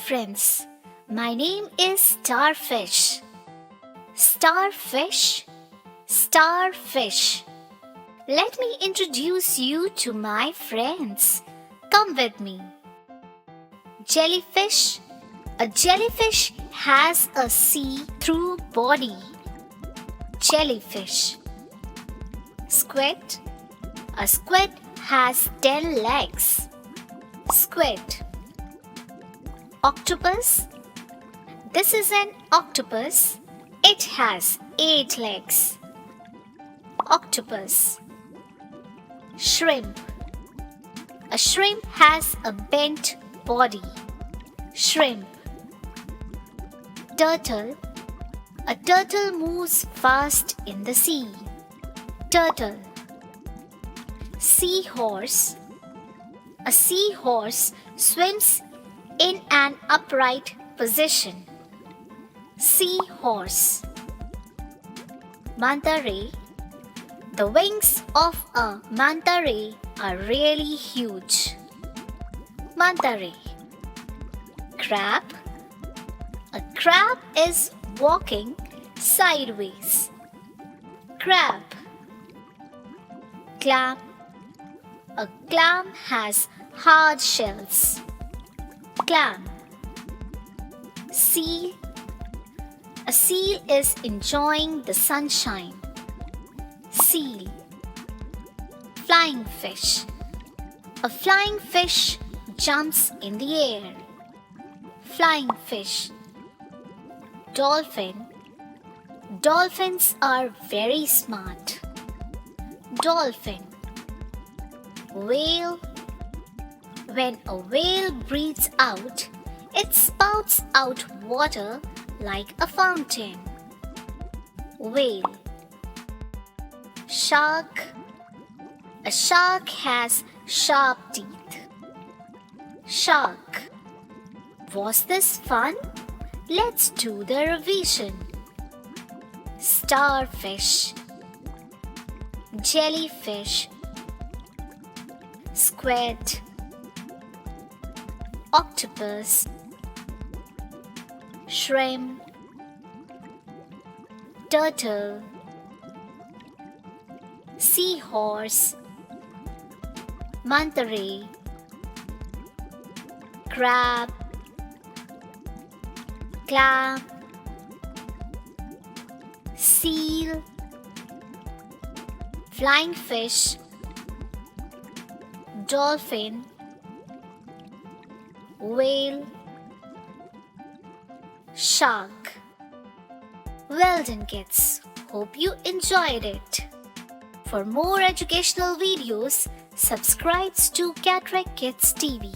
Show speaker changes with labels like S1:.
S1: friends, my name is Starfish. Starfish, Starfish. Let me introduce you to my friends. Come with me. Jellyfish. A jellyfish has a see-through body. Jellyfish. Squid. A squid has 10 legs. Squid. Octopus. This is an octopus. It has 8 legs. Octopus. Shrimp. A shrimp has a bent body. Shrimp. Turtle. A turtle moves fast in the sea. Turtle. Seahorse. A seahorse swims in an upright position. Seahorse. Manta ray. The wings of a manta ray are really huge. Manta ray. Crab. A crab is walking sideways. Crab. Clam. A clam has hard shells. Clam. Seal. A seal is enjoying the sunshine. Seal. Flying fish. A flying fish jumps in the air. Flying fish. Dolphin. Dolphins are very smart. Dolphin. Whale. When a whale breathes out, it spouts out water like a fountain. Whale. Shark. A shark has sharp teeth. Shark. Was this fun? Let's do the revision. Starfish. Jellyfish. Squid. Octopus. Shrimp. Turtle. Seahorse. Manta ray. Crab. Clam. Seal. Flying fish. Dolphin. Whale. Shark. Well done, kids. Hope you enjoyed it. For more educational videos, subscribe to Catrack Kids TV.